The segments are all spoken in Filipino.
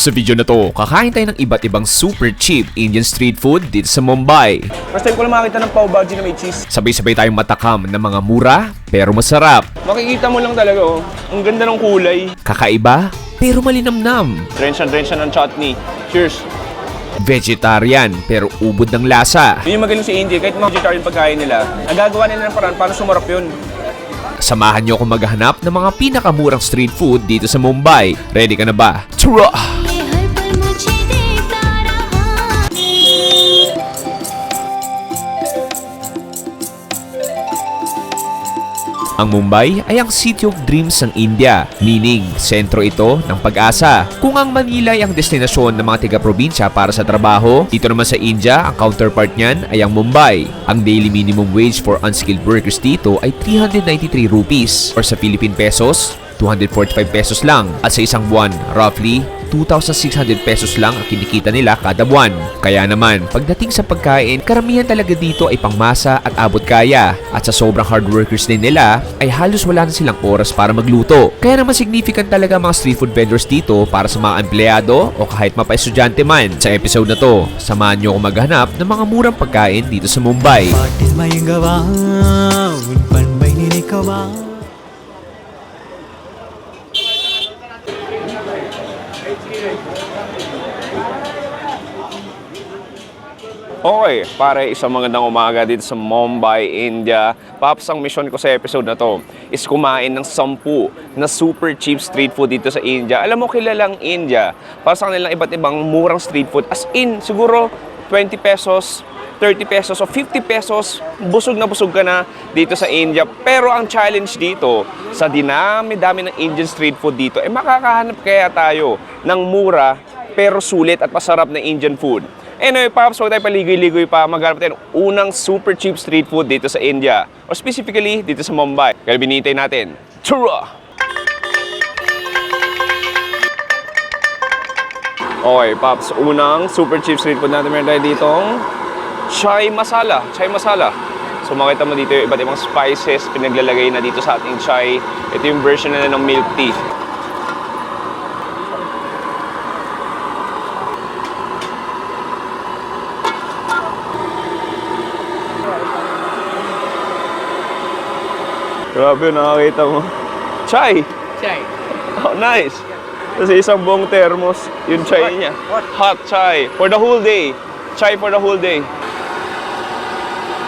Sa video na to, kakain tayo ng iba't ibang super cheap Indian street food dito sa Mumbai. First time ko lang makita ng pav bhaji na may cheese. Sabay-sabay tayong matakam ng mga mura pero masarap. Makikita mo lang talaga, oh. Ang ganda ng kulay. Kakaiba pero malinamnam. Drench ng chutney. Cheers. Vegetarian pero ubod ng lasa. Yun yung magaling sa India, kahit mga vegetarian pagkain nila, nagagawa nila ng paraan para sumarap yun. Samahan nyo akong maghanap ng mga pinakamurang street food dito sa Mumbai. Ready ka na ba? Tara! Ang Mumbai ay ang City of Dreams ng India, meaning sentro ito ng pag-asa. Kung ang Manila ay ang destinasyon ng mga taga-probinsya para sa trabaho, dito naman sa India, ang counterpart niyan ay ang Mumbai. Ang daily minimum wage for unskilled workers dito ay 393 rupees or sa Philippine pesos, 245 pesos lang. At sa isang buwan, roughly 2,600 pesos lang ang kinikita nila kada buwan. Kaya naman, pagdating sa pagkain, karamihan talaga dito ay pangmasa at abot kaya. At sa sobrang hard workers din nila, ay halos wala na silang oras para magluto. Kaya naman significant talaga mga street food vendors dito para sa mga empleyado o kahit mapa-estudyante man. Sa episode na to, samahan nyo akong maghanap ng mga murang pagkain dito sa Mumbai. Okay, pare, isang magandang umaga dito sa Mumbai, India. Paps, ang mission ko sa episode na to is kumain ng 10 na super cheap street food dito sa India. Alam mo, kilalang India para sa kanilang iba't ibang murang street food. As in, siguro 20 pesos, 30 pesos o 50 pesos, busog na busog ka na dito sa India. Pero ang challenge dito, sa dinami-dami ng Indian street food dito, makakahanap kaya tayo ng mura pero sulit at masarap na Indian food. Anyway, Paps, huwag tayo paligoy-ligoy pa. Maghanap tayo ng unang super cheap street food dito sa India. O specifically, dito sa Mumbai. Kaya binitay natin. Tara! Okay, Paps, unang super cheap street food natin. Meron tayo ditong chai masala. Chai masala. So makita mo dito yung iba't ibang spices pinaglalagay na dito sa ating chai. Ito yung version na ng milk tea. Grabe, nakakita mo. Chai! Chai. Oh, nice! Kasi isang buong thermos, yung chai niya. What? Hot chai. For the whole day. Chai for the whole day.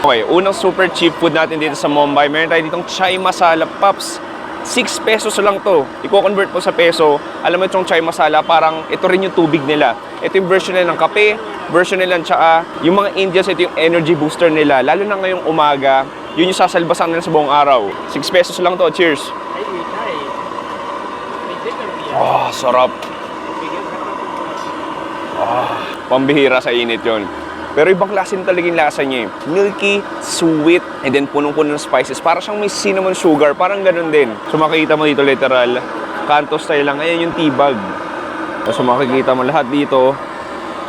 Okay, unang super cheap food natin dito sa Mumbai. Meron tayo ditong chai masala, Pops. 6 pesos lang to. I-convert mo sa peso. Alam mo itong chai masala, parang ito rin yung tubig nila. Ito yung version nila ng kape, version nila ng tsaa. Yung mga Indians, ito yung energy booster nila. Lalo na ngayong umaga, yun yung sasalbasan nila sa buong araw. 6 pesos lang to. Cheers! Oh, sarap! Oh, pambihira sa init yun. Pero ibang klase na talaga yung lasa niya. Milky, sweet, and then punong-puno ng spices. Para siyang may cinnamon sugar, parang ganun din. So makikita mo dito literal, kanto style lang. Ayan yung tibag. So makikita mo lahat dito,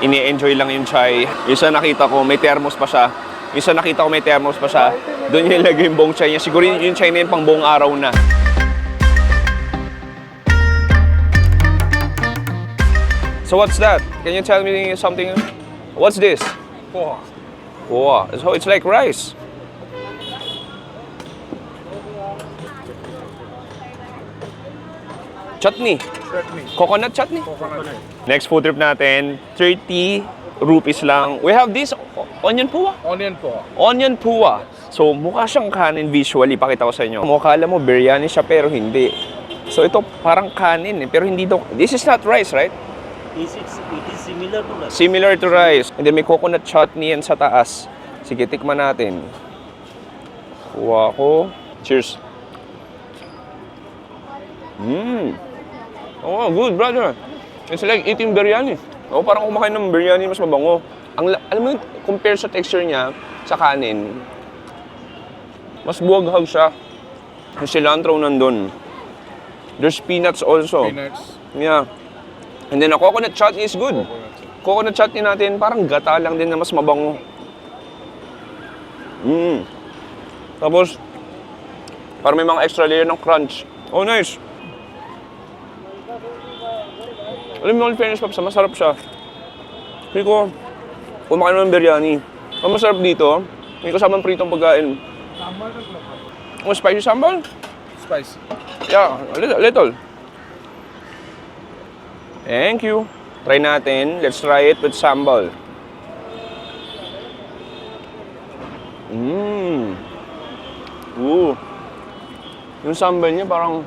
ini-enjoy lang yung chai. Yung sa nakita ko, may thermos pa siya. Yung sa nakita ko, may thermos pa siya. Doon yung ilagay yung buong chai niya. Siguro yung chai na yun pang buong araw na. So what's that? Can you tell me something? What's this? Poha. Wow, so it's like rice. Chutney. Coconut chutney. Coconut. Next food trip natin, 30 rupees lang. We have this onion puwa. Onion poha. Onion puwa. So mukha siyang kanin visually, pakita ko sa inyo. Mukha alam mo biryani siya pero hindi. So ito parang kanin pero hindi daw. This is not rice, right? It is similar to rice. Similar to rice. And then may coconut chutney yan sa taas. Sige, tikman natin. Kuha ko. Cheers. Oh, good, brother. It's like eating biryani. Oh, parang kumakain ng biryani, mas mabango. Alam mo, compare sa texture niya sa kanin, mas buwaghag siya. Yung cilantro nandun. There's peanuts also. Peanuts. Yeah. And then, the coconut chutney is good. Coconut chutney natin, parang gata lang din na mas mabango. Tapos, parang may mga extra layer ng crunch. Oh, nice. Alam mo, in fairness, Paps, masarap siya. Hindi ko kumakain ng biryani. Ang masarap dito, may kasamang pritong pagkain. Oh, spicy sambal? Spice. Yeah, a little. Thank you. Try natin. Let's try it with sambal. Ooh. Yung sambal niya parang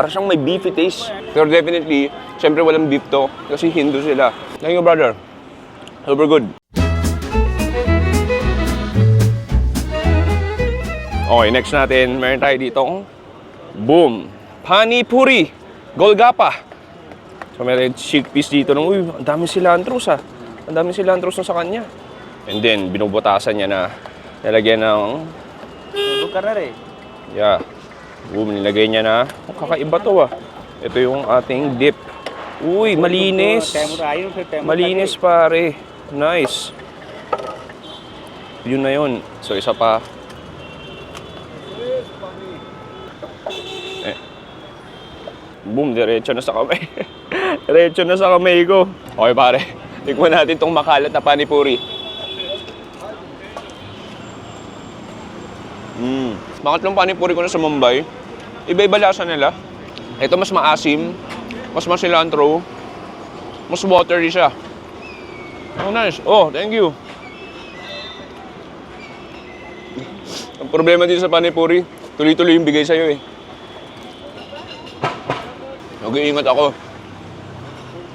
siyang may beefy taste. Pero definitely, syempre walang beef to kasi Hindu sila. Thank you, brother. Super good. Okay, next natin, meron tayo dito. Boom! Pani Puri! Golgappa! So, meron chickpeas dito. Uy, ang dami cilantros ah. Ang dami cilantros na sa kanya. And then, binubutasan niya na. Nilagyan ng... Yeah. Boom, nilagay niya na. Oh, kakaiba to ah. Ito yung ating dip. Uy, malinis. Malinis pare. Nice. Yun na yun. So, isa pa. Boom, diretso na sa kamay. Diretso na sa kamay ko. Okay pare, tikman natin itong makalat na panipuri. Makatlong panipuri ko na sa Mumbai. Iba-iba lasa nila. Ito mas maasim, mas cilantro, mas watery siya. Oh, nice. Oh, thank you. Ang problema dito sa panipuri, tuloy-tuloy yung bigay sa'yo eh. Nag-iingat ako.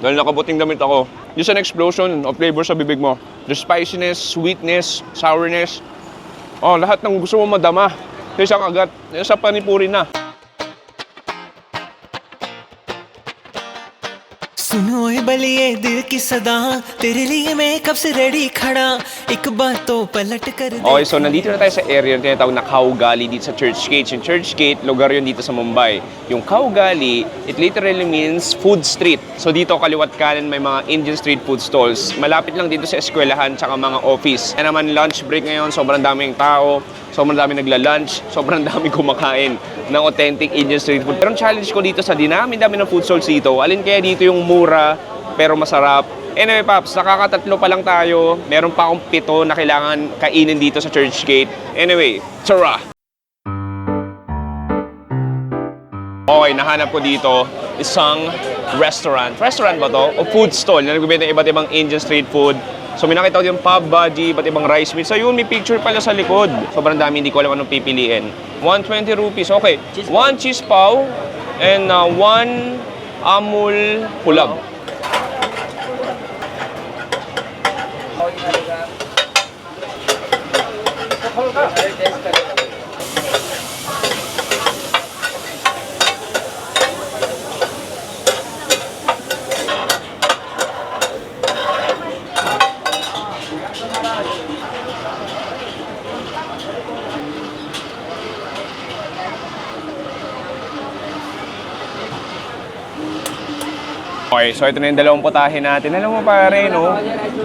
Dahil nakabuting damit ako. Just an explosion of flavor sa bibig mo. The spiciness, sweetness, sourness. Oh, lahat ng gusto mo madama. Sa isang agat. Sa panipuri na. सुनो ए बलिए दिल की सदा तेरे लिए मैं कब से रेडी खड़ा एक बार तो पलट कर दे. Okay, so nandito na tayo sa area na tinatawag na Khawgali dito sa Churchgate. Yung Churchgate, lugar yun dito sa Mumbai. Yung Khawgali, it literally means food street. So dito kaliwat kanan may mga Indian street food stalls. Malapit lang dito sa eskwelahan tsaka mga office. Kaya naman lunch break ngayon, sobrang daming tao. Sobrang dami nagla-lunch, sobrang dami kumakain ng authentic Indian street food. Pero ang challenge ko dito sa dami ng food stalls dito, alin kaya dito yung mura pero masarap. Anyway, Paps, nakakatatlo pa lang tayo. Meron pa akong 7 na kailangan kainin dito sa Churchgate. Anyway, tara! Okay, nahanap ko dito isang restaurant. Restaurant ba to? O food stall na nagbibenta ng iba't ibang Indian street food. So may nakita ko yung pav bhaji, iba't ibang rice meat. So yun, may picture pala sa likod. Sobrang dami, hindi ko alam anong pipiliin. 120 rupees. Okay, 1 cheese pav and 1 Amul pulab. Okay, so ito na yung dalawang putahe natin. Alam mo pare, no?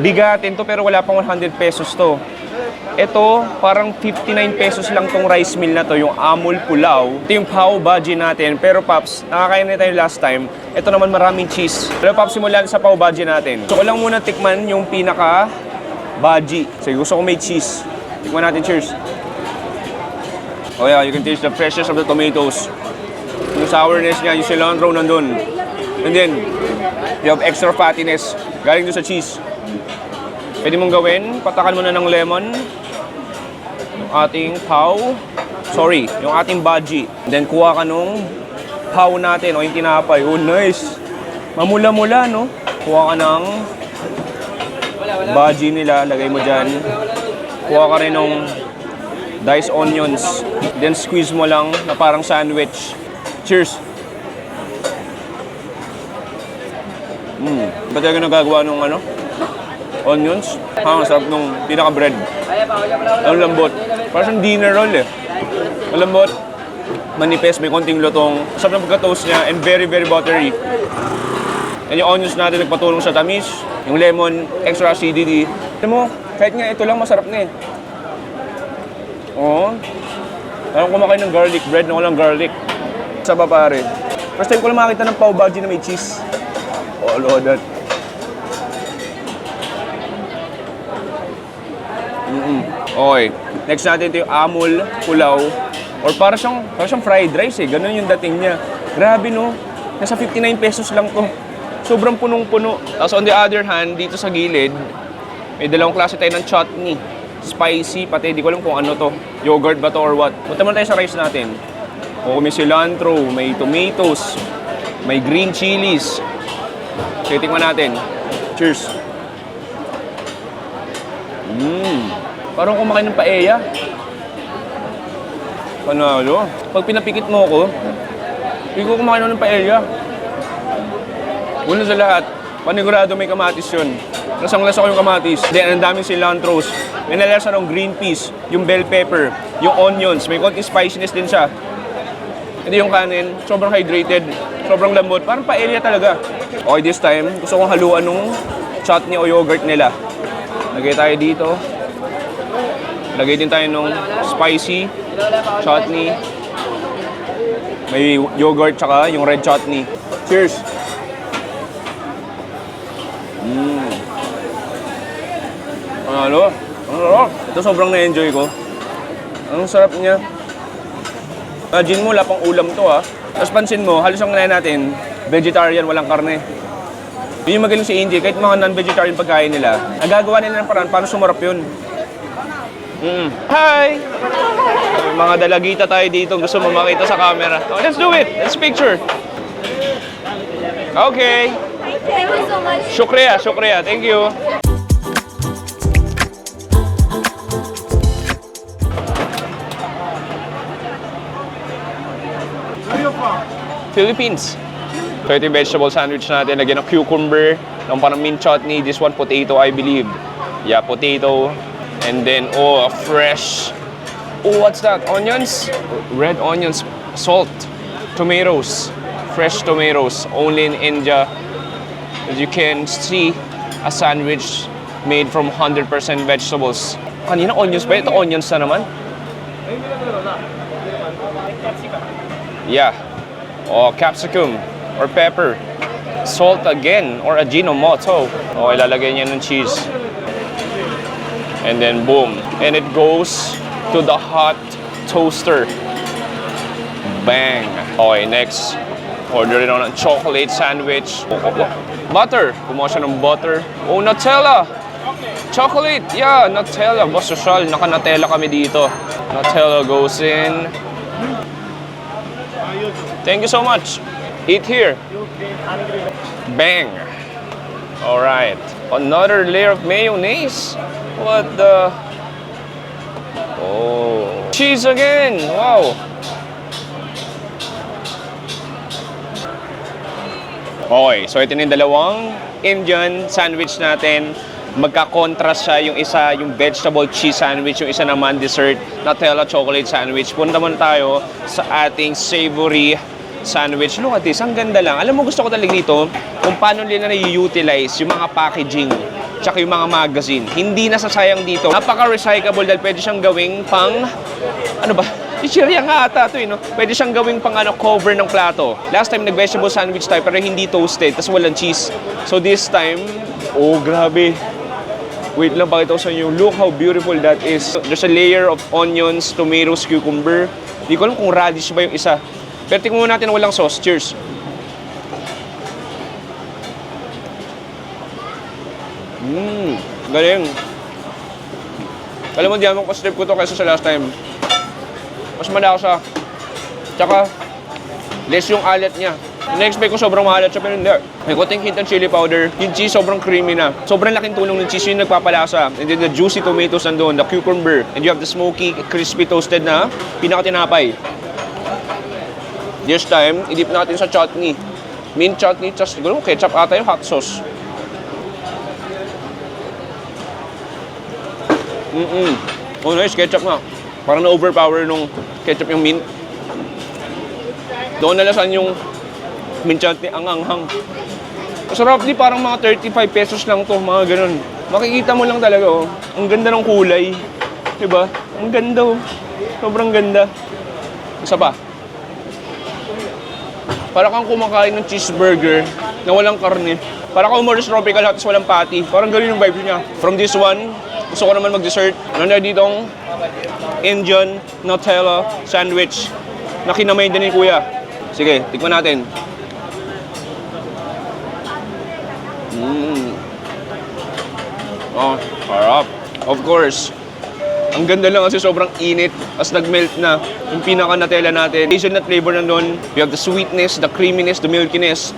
Bigatin to pero wala pang 100 pesos to. Ito, parang 59 pesos lang tong rice meal na to, yung Amul Pulao. Ito yung pav bhaji natin. Pero Paps, nakakain na tayo last time. Ito naman maraming cheese. Pero Paps, simulan sa pav bhaji natin. So ko lang muna tikman yung pinaka bhaji. Sige, gusto ko may cheese. Tikman natin, cheers. Oh yeah, you can taste the freshness of the tomatoes. Yung sourness niya, yung cilantro nandun. And then, you have extra fattiness galing doon sa cheese. Pwede mong gawin, patakan mo na ng lemon yung ating pav. Sorry, yung ating bhaji. Then, kuha ka nung pav natin o yung tinapay. Oh, nice! Mamula-mula, no? Kuha ka ng bhaji nila, lagay mo dyan. Kuha ka rin ng diced onions. Then, squeeze mo lang na parang sandwich. Cheers! Ba't talaga nagagawa ng ano? Onions? Ang sarap nung pinaka-bread. Ang lambot. Parang dinner roll eh. Ang lambot. Manipis, may konting lutong. Sarap ng pagka-toast niya and very, very buttery. And yung onions natin nagpatulong sa tamis. Yung lemon, extra acidity. Alam mo, kahit nga ito lang masarap na eh. Oo. Parang kumakain ng garlic bread na walang garlic. Sa ba pare? First time ko lang makita ng paw bhaji na may cheese. Oh, look at that. Okay. Next natin ito yung amul, pulaw. Or para siyang fried rice eh. Ganun yung dating niya. Grabe no. Nasa 59 pesos lang to. Sobrang punong-puno. Tapos on the other hand, dito sa gilid, may dalawang klase tayo ng chutney. Spicy, pati di ko alam kung ano to. Yogurt ba to or what. Punta muna tayo sa rice natin. O may cilantro, may tomatoes, may green chilies. Titingnan natin. Cheers. Parang kumakain ng paella. Panalo. Pag pinapikit mo ako, hindi ko kumakain ng paella. Una sa lahat, panigurado may kamatis yun. Lasang-lasa ko yung kamatis. Then, ang daming cilantros. May nalasa ng green peas, yung bell pepper, yung onions. May konting spiciness din siya. Hindi yung kanin, sobrang hydrated, sobrang lambot. Parang paella talaga. Okay, this time, gusto kong haluan ng chutney o yogurt nila. Lagay tayo dito. Lagay din tayo ng spicy chutney. May yogurt tsaka yung red chutney. Cheers! Ano? Ito sobrang na-enjoy ko. Ang sarap niya. Imagine mo, wala pang ulam to ha. Tapos pansin mo, halos ang kanain natin, vegetarian, walang karne. Yun yung magaling sa India, kahit mga non-vegetarian pagkain nila, nagagawa nila ng paraan paano sumarap yun. Hi! May mga dalagita tayo dito, gusto mo makita sa camera. Oh, let's do it! Let's picture! Okay! Thank you so much. Shukriya, thank you! Philippines. So ito yung vegetable sandwich natin. Lagyan ng cucumber, ng parang mint chutney. This one, potato, I believe. Yeah, potato. And then, oh, fresh. Oh, what's that? Onions? Red onions. Salt. Tomatoes. Fresh tomatoes. Only in India. As you can see, a sandwich made from 100% vegetables. Kanina onions ba? Ito onions na naman. Yeah. Oh, capsicum or pepper. Salt again or Ajinomoto. Oh, ilalagay niya ng cheese. And then boom. And it goes to the hot toaster. Bang. Okay, next. Order rin ako ng chocolate sandwich. Butter. Kumuha siya ng butter. Oh, Nutella. Chocolate. Yeah, Nutella. Boss social. Naka-Nutella kami dito. Nutella goes in. Thank you so much. Eat here. Bang. All right. Another layer of mayonnaise. What the? Oh. Cheese again. Wow. Okay, so ito na yung dalawang Indian sandwich natin. Magka-contrast siya, yung isa yung vegetable cheese sandwich, yung isa naman dessert Nutella chocolate sandwich. Punta naman tayo sa ating savory sandwich. Look at this, ang ganda lang. Alam mo, gusto ko talaga dito kung paano nila na-utilize yung mga packaging tsaka yung mga magazine. Hindi nasasayang dito. Napaka-recyclable dahil pwede siyang gawing pang, ano ba? Chichirya nga ata ito, no? Pwede siyang gawing pang cover ng plato. Last time nag-vegetable sandwich tayo pero hindi toasted, tapos walang cheese. So this time, oh grabe. Wait lang, pakita ko sa inyo. Look how beautiful that is. There's a layer of onions, tomatoes, cucumber. Hindi ko alam kung radish ba yung isa. Pero tingnan muna natin na walang sauce. Cheers. Galing. Alam mo, di naman pa-strip ko to kaysa sa last time. Mas malaki siya. Tsaka, less yung alat niya. Na-expect ko sobrang maalat siya, pero hindi. May konting hint ng chili powder. Yung cheese sobrang creamy na. Sobrang laking tulong ng cheese yung nagpapalasa. And then the juicy tomatoes nandun, the cucumber. And you have the smoky, crispy toasted na pinakatinapay. This time, idip natin sa chutney. Mint chutney, just siguro ketchup ata yung hot sauce. Oh nice, ketchup nga. Parang na-overpower nung ketchup yung mint. Doon nalasan yung mint chutney, ang anghang. Masarap di, parang mga 35 pesos lang to, mga ganun. Makikita mo lang talaga, oh. Ang ganda ng kulay. Diba? Ang ganda, oh. Sobrang ganda. Isa pa. Para kang kumakain ng cheeseburger na walang karne. Para kang umorder sa Tropical Hut tapos walang patty. Parang ganun yung vibes niya. From this one, gusto ko naman mag-dessert. Ano na ditong Indian Nutella sandwich na kinamay din ni Kuya. Sige, tikman natin. Oh, sarap. Of course. Ang ganda lang kasi sobrang init as nag-melt na yung pinaka-Nutella natin. Hazelnut flavor na nun. You have the sweetness, the creaminess, the milkiness.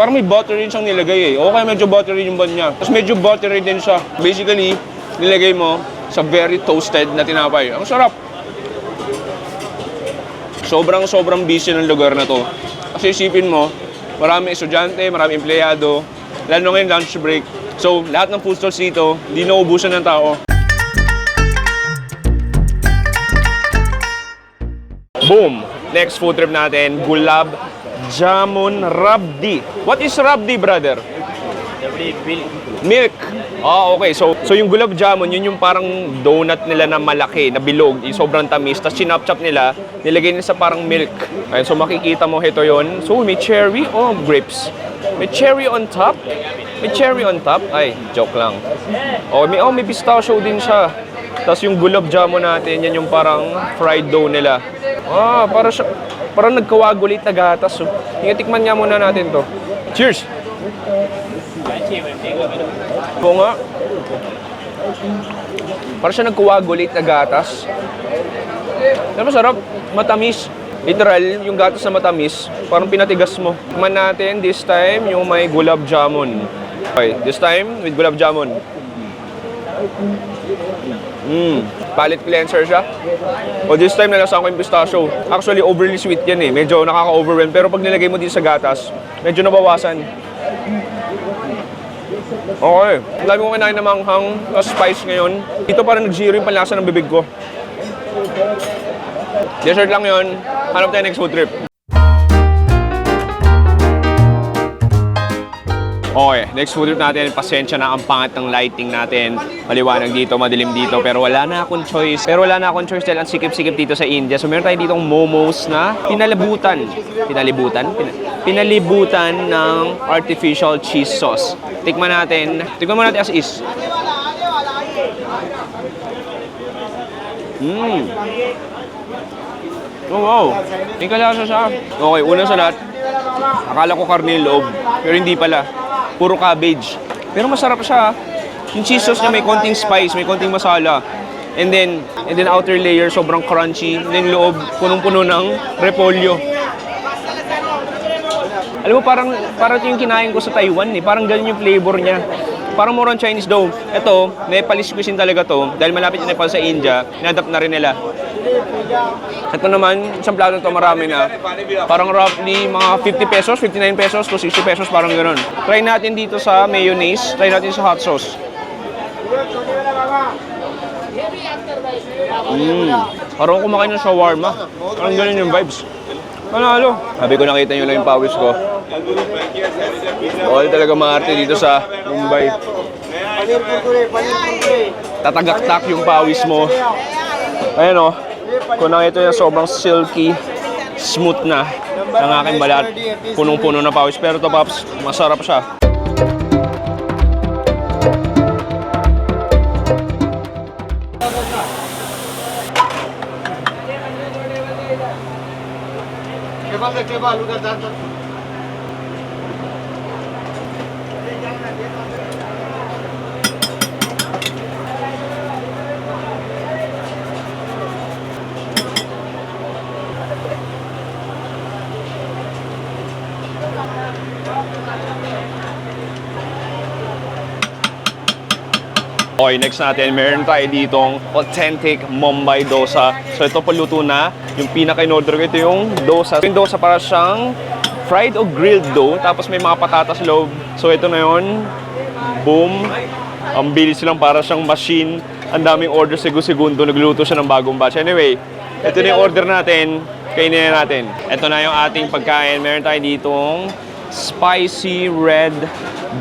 Parang may butter rin siyang nilagay eh. O kaya medyo buttery yung bun niya. Tapos medyo buttery din siya. Basically, nilagay mo sa very toasted na tinapay. Ang sarap. Sobrang busy ng lugar na to. Kasi isipin mo, marami estudyante, marami empleyado, lalo ngayon lunch break. So, lahat ng food stalls dito, di nauubusan ng tao. Boom! Next food trip natin, Gulab Jamun Rabdi. What is Rabdi, brother? Milk. Ah, okay. So yung gulab jamun, yun yung parang donut nila na malaki, na bilog, yung sobrang tamis. Tapos chinap-chop nila, nilagay nila sa parang milk. Ayun, so makikita mo ito yon. So may cherry, oh, grapes. May cherry on top. May cherry on top. Ay, joke lang. Oh, may pistachio din siya. Tapos yung gulab jamun natin, yan yung parang fried dough nila. Ah, parang nagkawagulit na gatas. Oh. Tikman nga muna natin to. Cheers! Oo nga. Parang siya nagkuwagulit na gatas. Pero masarap. Matamis. Literal, yung gatas na matamis, parang pinatigas mo. Tikman natin this time yung may gulab jamun. Okay, this time with gulab jamun. Palate cleanser siya. O this time nalasahan ko yung pistachio. Actually, overly sweet yan eh. Medyo nakaka-overwhelm. Pero pag nilagay mo dito sa gatas, medyo nabawasan. Okay. Ang dami ko kinain na manghang na spice ngayon. Dito parang nag-zero yung panlasa ng bibig ko. Dessert lang yun. Hanap tayo next food trip. Okay, next food trip natin, pasensya na ang pangat ng lighting natin. Maliwanag dito, madilim dito, pero wala na akong choice. Dahil ang sikip-sikip dito sa India. So meron tayo ditong momos na pinalibutan ng artificial cheese sauce. Tikman mo natin as is. Oh wow, may kalasa siya. Okay, una sa lahat, akala ko karne yung loob, pero hindi pala. Puro cabbage. Pero masarap siya. Yung cheese sauce niya may konting spice, may konting masala. And then outer layer sobrang crunchy. And then loob, punong-puno ng repolyo. Alam mo, parang yung kinain ko sa Taiwan eh. Parang ganun yung flavor niya. Parang more on Chinese dough. Ito, Nepalese cuisine talaga to. Dahil malapit yung Nepal sa India, in-adapt na rin nila. Ito naman, isang plato to marami na. Parang roughly mga 50 pesos, 59 pesos to 60 pesos, parang gano'n. Try natin dito sa mayonnaise, try natin sa hot sauce. Parang kumakain ng shawarma. Parang gano'n yung vibes. Panalo. Sabi ko nakita nyo lang yung pawis ko. Okay talaga maarte dito sa Mumbai. Tatagaktak yung pawis mo. Ayan o. Kung nakita nyo sobrang silky, smooth na ng aking balat. Punong-puno na pawis. Pero to Pops, masarap siya. Okay, next natin, meron tayo ditong authentic Mumbai dosa. So ito paluto na. Yung pinaka-in-order ko, ito yung dosa. Yung dosa para siyang fried o grilled dough. Tapos may mga patatas loob. So ito na yun. Boom. Ang bilis lang, para siyang machine. Ang daming order segundo. Nagluto siya ng bagong batch. Anyway, ito na yung order natin. Kainin na natin. Ito na yung ating pagkain. Meron tayo ditong spicy red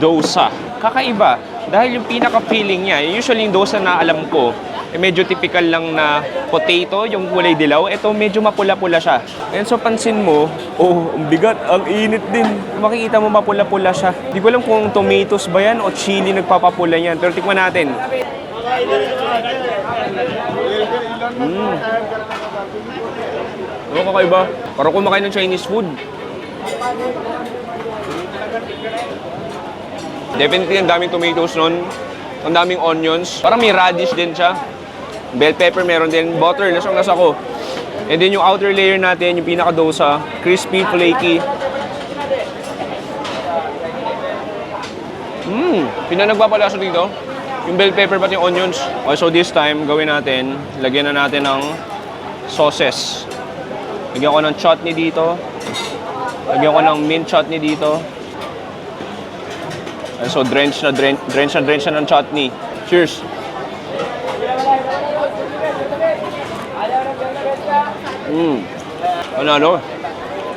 dosa. Kakaiba. Dahil yung pinaka-feeling niya, usually yung dosa na alam ko, medyo typical lang na potato, yung kulay dilaw. Ito medyo mapula-pula siya. And so pansin mo, ang bigat, ang init din. Makikita mo mapula-pula siya. Di ko alam kung tomatoes ba yan o chili nagpapapula yan. Pero tikman natin. Ano kakaiba? Parang kumakain ng Chinese food. Definitely ang daming tomatoes nun. Ang daming onions. Parang may radish din siya. Bell pepper meron din. Butter, lasang-lasa ko. And then yung outer layer natin, yung pinaka-dosa, crispy, flaky. Pinanagpapalasa dito. Yung bell pepper pati yung onions. Okay, so this time, gawin natin, lagyan na natin ng sauces. Lagyan ko ng chutney dito. Lagyan ko ng mint chutney dito. And so drench na ng chutney. Cheers!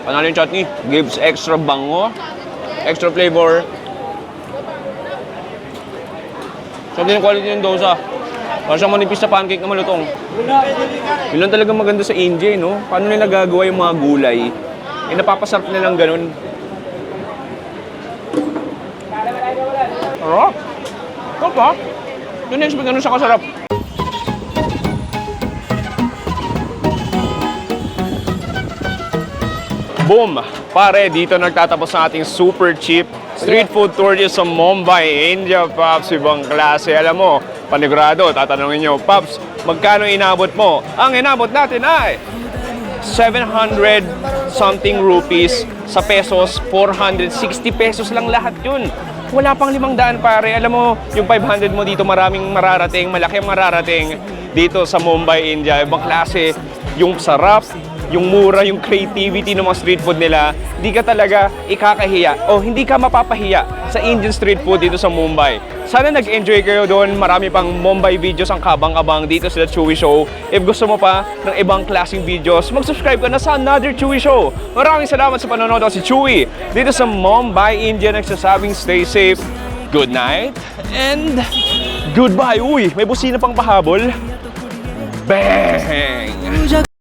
Panalo yung chutney. Gives extra bango, extra flavor. So din yung quality ng dosa. Parang siyang manipis na pancake na malutong. Yun lang talaga maganda sa India, no? Paano nila gagawa yung mga gulay? Napapasarap nilang ganun. Sarap! Sarap ha? Yun na-expect ganun siya kasarap. Boom! Pare, dito nagtatapos ang ating super cheap street food tour dito sa Mumbai, India, Paps. Ibang klase. Alam mo, panigurado, tatanungin nyo, Paps, magkano inabot mo? Ang inabot natin ay 700 something rupees sa pesos, 460 pesos lang lahat yun. Wala pang 500 pare. Alam mo, yung 500 mo dito maraming mararating, malaki ang mararating dito sa Mumbai, India. Ibang klase, yung sarap, yung mura, yung creativity ng mga street food nila, hindi ka talaga ikakahiya o hindi ka mapapahiya sa Indian street food dito sa Mumbai. Sana nag-enjoy kayo doon. Marami pang Mumbai videos ang kabang-abang dito sa The Chewy Show. If gusto mo pa ng ibang klaseng videos, mag-subscribe ka na sa Another Chewy Show. Maraming salamat sa panonood. Ako si Chewy dito sa Mumbai, India, nagsasabing stay safe, good night, and goodbye. Uy, may busina pang pahabol. Bang!